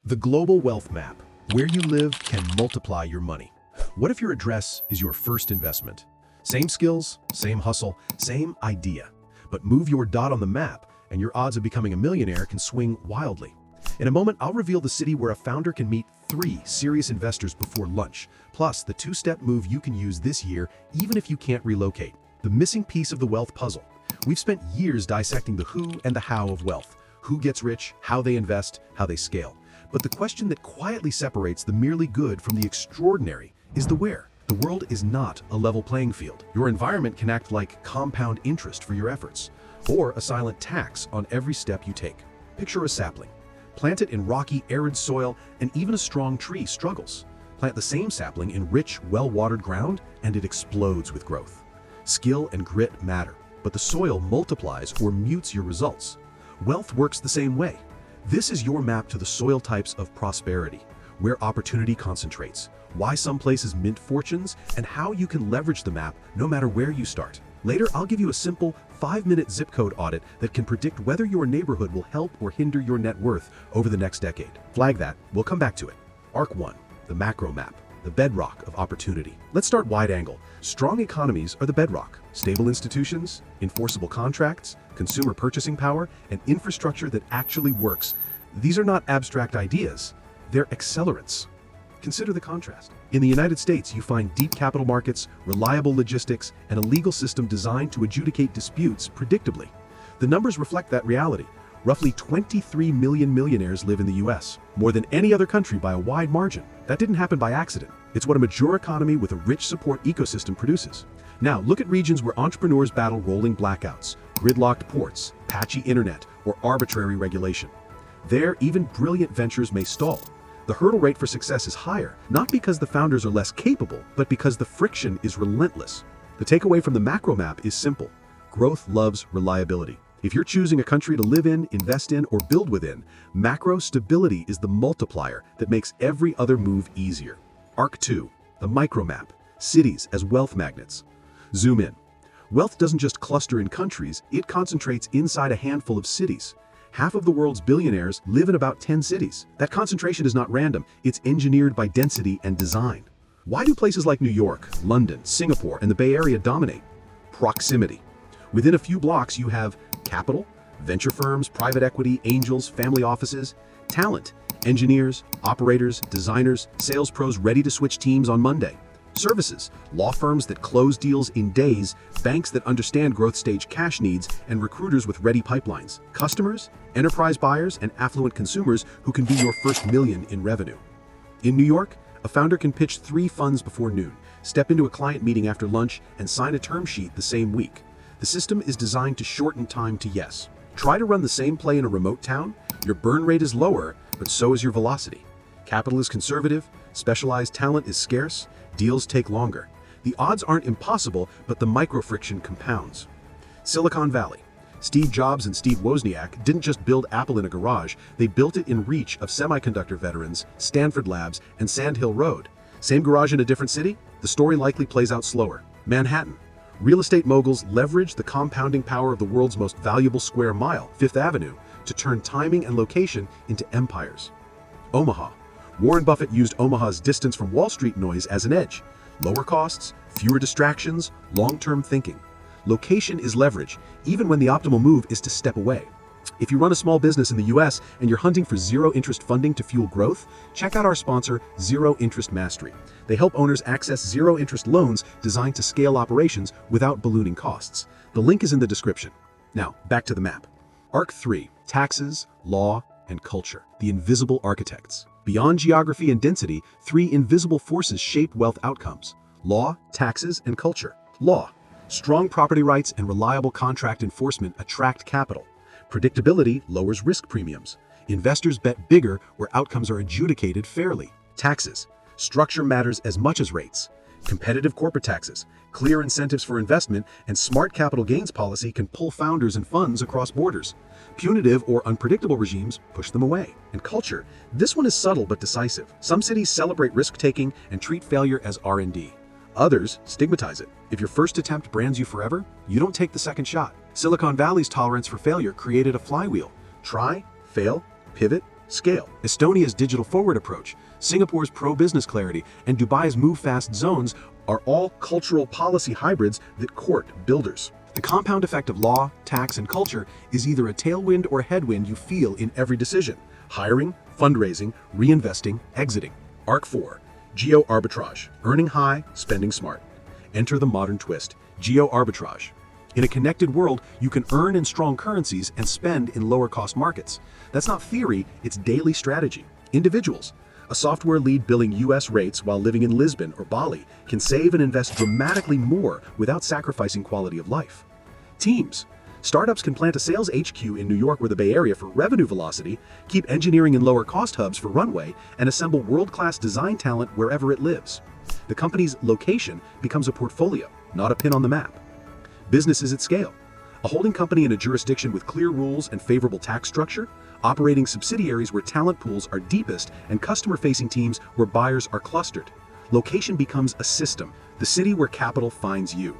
The global wealth map. Where you live can multiply your money. What if your address is your first investment? Same skills, same hustle, same idea. But move your dot on the map and your odds of becoming a millionaire can swing wildly. In a moment, I'll reveal the city where a founder can meet 3 serious investors before lunch, plus the 2-step move you can use this year even if you can't relocate. The missing piece of the wealth puzzle. We've spent years dissecting the who and the how of wealth. Who gets rich, how they invest, how they scale. But the question that quietly separates the merely good from the extraordinary is the where. The world is not a level playing field. Your environment can act like compound interest for your efforts, or a silent tax on every step you take. Picture a sapling. Plant it in rocky, arid soil, and even a strong tree struggles. Plant the same sapling in rich, well-watered ground, and it explodes with growth. Skill and grit matter, but the soil multiplies or mutes your results. Wealth works the same way. This is your map to the soil types of prosperity, where opportunity concentrates, why some places mint fortunes, and how you can leverage the map no matter where you start. Later, I'll give you a simple 5-minute zip code audit that can predict whether your neighborhood will help or hinder your net worth over the next decade. Flag that, we'll come back to it. Arc 1, the macro map, the bedrock of opportunity. Let's start wide angle. Strong economies are the bedrock. Stable institutions, enforceable contracts, consumer purchasing power, and infrastructure that actually works. These are not abstract ideas, they're accelerants. Consider the contrast. In the United States, you find deep capital markets, reliable logistics, and a legal system designed to adjudicate disputes predictably. The numbers reflect that reality. Roughly 23 million millionaires live in the US, more than any other country by a wide margin. That didn't happen by accident. It's what a mature economy with a rich support ecosystem produces. Now, look at regions where entrepreneurs battle rolling blackouts, gridlocked ports, patchy internet, or arbitrary regulation. There, even brilliant ventures may stall. The hurdle rate for success is higher, not because the founders are less capable, but because the friction is relentless. The takeaway from the macro map is simple. Growth loves reliability. If you're choosing a country to live in, invest in, or build within, macro stability is the multiplier that makes every other move easier. Arc 2, the micro map, cities as wealth magnets. Zoom in. Wealth doesn't just cluster in countries, it concentrates inside a handful of cities. Half of the world's billionaires live in about 10 cities. That concentration is not random, it's engineered by density and design. Why do places like New York, London, Singapore, and the Bay Area dominate? Proximity. Within a few blocks you have capital, venture firms, private equity, angels, family offices, talent, engineers, operators, designers, sales pros ready to switch teams on Monday. Services, law firms that close deals in days, banks that understand growth stage cash needs, and recruiters with ready pipelines. Customers, enterprise buyers, and affluent consumers who can be your first million in revenue. In New York, a founder can pitch 3 funds before noon, step into a client meeting after lunch, and sign a term sheet the same week. The system is designed to shorten time to yes. Try to run the same play in a remote town. Your burn rate is lower, but so is your velocity. Capital is conservative, specialized talent is scarce, deals take longer. The odds aren't impossible, but the micro-friction compounds. Silicon Valley. Steve Jobs and Steve Wozniak didn't just build Apple in a garage, they built it in reach of semiconductor veterans, Stanford Labs, and Sand Hill Road. Same garage in a different city? The story likely plays out slower. Manhattan. Real estate moguls leverage the compounding power of the world's most valuable square mile, Fifth Avenue, to turn timing and location into empires. Omaha. Warren Buffett used Omaha's distance from Wall Street noise as an edge. Lower costs, fewer distractions, long-term thinking. Location is leverage, even when the optimal move is to step away. If you run a small business in the US and you're hunting for zero-interest funding to fuel growth, check out our sponsor, Zero Interest Mastery. They help owners access zero-interest loans designed to scale operations without ballooning costs. The link is in the description. Now, back to the map. Arc 3, taxes, law, and culture. The invisible architects. Beyond geography and density, 3 invisible forces shape wealth outcomes. Law, taxes, and culture. Law. Strong property rights and reliable contract enforcement attract capital. Predictability lowers risk premiums. Investors bet bigger where outcomes are adjudicated fairly. Taxes. Structure matters as much as rates. Competitive corporate taxes, clear incentives for investment, and smart capital gains policy can pull founders and funds across borders. Punitive or unpredictable regimes push them away. And culture. This one is subtle but decisive. Some cities celebrate risk-taking and treat failure as R&D. Others stigmatize it. If your first attempt brands you forever, you don't take the second shot. Silicon Valley's tolerance for failure created a flywheel. Try, fail, pivot, Scale. Estonia's digital-forward approach, Singapore's pro-business clarity, and Dubai's move-fast zones are all cultural policy hybrids that court builders. The compound effect of law, tax, and culture is either a tailwind or a headwind you feel in every decision: hiring, fundraising, reinvesting, exiting. Arc 4. Geo-arbitrage. Earning high, spending smart. Enter the modern twist: geo-arbitrage. In a connected world, you can earn in strong currencies and spend in lower-cost markets. That's not theory, it's daily strategy. Individuals. A software lead billing US rates while living in Lisbon or Bali can save and invest dramatically more without sacrificing quality of life. Teams. Startups can plant a sales HQ in New York or the Bay Area for revenue velocity, keep engineering in lower-cost hubs for runway, and assemble world-class design talent wherever it lives. The company's location becomes a portfolio, not a pin on the map. Businesses at scale. A holding company in a jurisdiction with clear rules and favorable tax structure, operating subsidiaries where talent pools are deepest, and customer-facing teams where buyers are clustered. Location becomes a system, the city where capital finds you.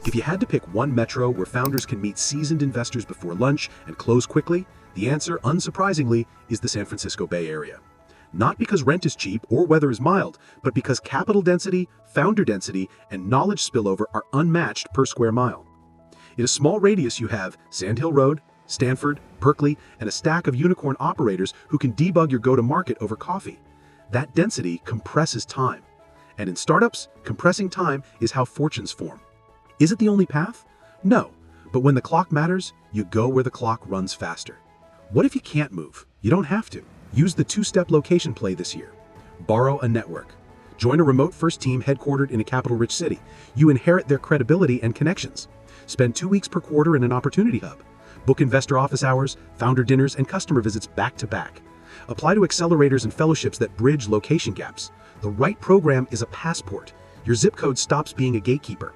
If you had to pick one metro where founders can meet seasoned investors before lunch and close quickly, the answer, unsurprisingly, is the San Francisco Bay Area. Not because rent is cheap or weather is mild, but because capital density, founder density, and knowledge spillover are unmatched per square mile. In a small radius you have Sand Hill Road, Stanford, Berkeley, and a stack of unicorn operators who can debug your go-to-market over coffee. That density compresses time. And in startups, compressing time is how fortunes form. Is it the only path? No, but when the clock matters, you go where the clock runs faster. What if you can't move? You don't have to. Use the two-step location play this year. Borrow a network. Join a remote-first team headquartered in a capital-rich city. You inherit their credibility and connections. Spend 2 weeks per quarter in an opportunity hub. Book investor office hours, founder dinners, and customer visits back-to-back. Apply to accelerators and fellowships that bridge location gaps. The right program is a passport. Your zip code stops being a gatekeeper.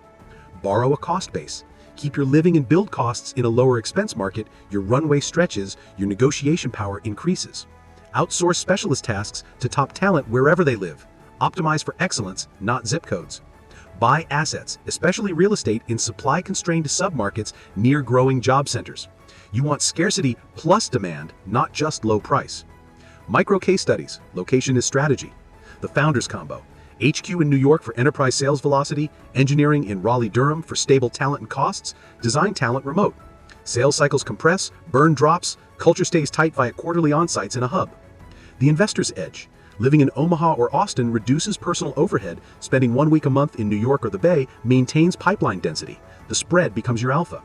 Borrow a cost base. Keep your living and build costs in a lower expense market, your runway stretches, your negotiation power increases. Outsource specialist tasks to top talent wherever they live. Optimize for excellence, not zip codes. Buy assets, especially real estate, in supply-constrained submarkets near growing job centers. You want scarcity plus demand, not just low price. Micro case studies. Location is strategy. The Founders Combo. HQ in New York for enterprise sales velocity, engineering in Raleigh-Durham for stable talent and costs, design talent remote. Sales cycles compress, burn drops, culture stays tight via quarterly onsites in a hub. The Investor's Edge. Living in Omaha or Austin reduces personal overhead. Spending 1 week a month in New York or the Bay maintains pipeline density. The spread becomes your alpha.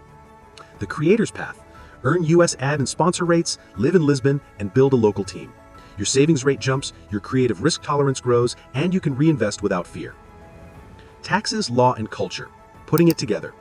The Creator's Path. Earn US ad and sponsor rates, live in Lisbon, and build a local team. Your savings rate jumps, your creative risk tolerance grows, and you can reinvest without fear. Taxes, law, and culture. Putting it together.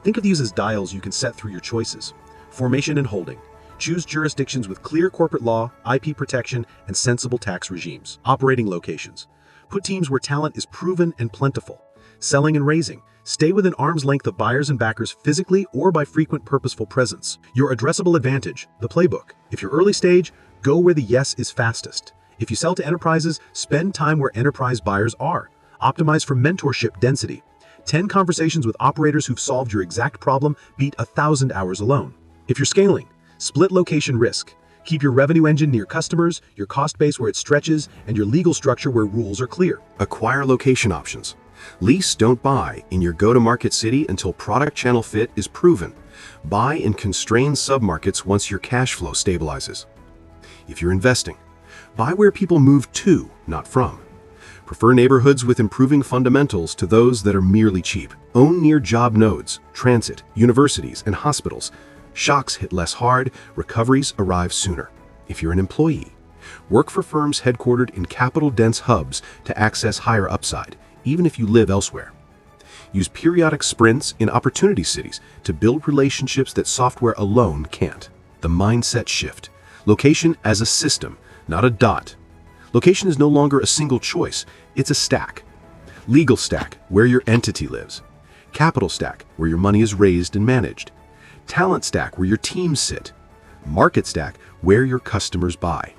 Think of these as dials you can set through your choices. Formation and holding. Choose jurisdictions with clear corporate law, IP protection, and sensible tax regimes. Operating locations. Put teams where talent is proven and plentiful. Selling and raising. Stay within arm's length of buyers and backers physically or by frequent purposeful presence. Your addressable advantage, the playbook. If you're early stage, go where the yes is fastest. If you sell to enterprises, spend time where enterprise buyers are. Optimize for mentorship density. 10 conversations with operators who've solved your exact problem beat 1,000 hours alone. If you're scaling, split location risk. Keep your revenue engine near customers, your cost base where it stretches, and your legal structure where rules are clear. Acquire location options. Lease, don't buy in your go-to-market city until product channel fit is proven. Buy in constrained submarkets once your cash flow stabilizes. If you're investing, buy where people move to, not from. Prefer neighborhoods with improving fundamentals to those that are merely cheap. Own near job nodes, transit, universities, and hospitals. Shocks hit less hard, recoveries arrive sooner. If you're an employee, work for firms headquartered in capital-dense hubs to access higher upside, even if you live elsewhere. Use periodic sprints in opportunity cities to build relationships that software alone can't. The mindset shift. Location as a system, not a dot. Location is no longer a single choice, it's a stack. Legal stack, where your entity lives. Capital stack, where your money is raised and managed. Talent stack, where your teams sit. Market stack, where your customers buy.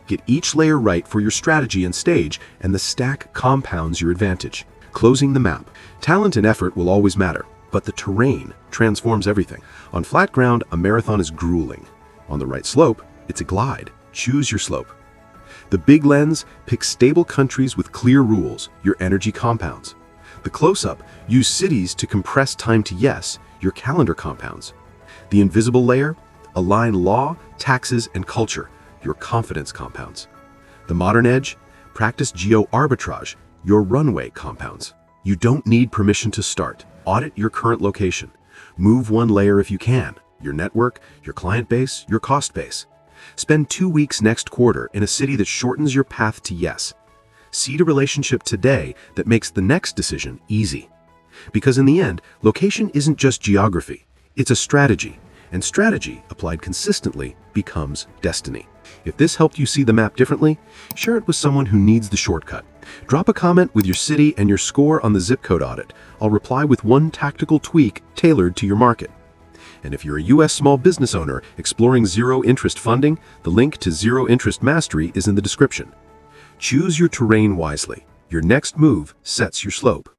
Get each layer right for your strategy and stage, and the stack compounds your advantage. Closing the map. Talent and effort will always matter, but the terrain transforms everything. On flat ground, a marathon is grueling. On the right slope, it's a glide. Choose your slope. The big lens picks stable countries with clear rules, your energy compounds. The close-up, use cities to compress time to yes, your calendar compounds. The invisible layer, align law, taxes, and culture, your confidence compounds. The modern edge, practice geo-arbitrage, your runway compounds. You don't need permission to start. Audit your current location. Move one layer if you can, your network, your client base, your cost base. Spend 2 weeks next quarter in a city that shortens your path to yes. Seed a relationship today that makes the next decision easy. Because in the end, location isn't just geography, it's a strategy. And strategy, applied consistently, becomes destiny. If this helped you see the map differently, share it with someone who needs the shortcut. Drop a comment with your city and your score on the zip code audit. I'll reply with one tactical tweak tailored to your market. And if you're a U.S. small business owner exploring zero-interest funding, the link to Zero-Interest Mastery is in the description. Choose your terrain wisely. Your next move sets your slope.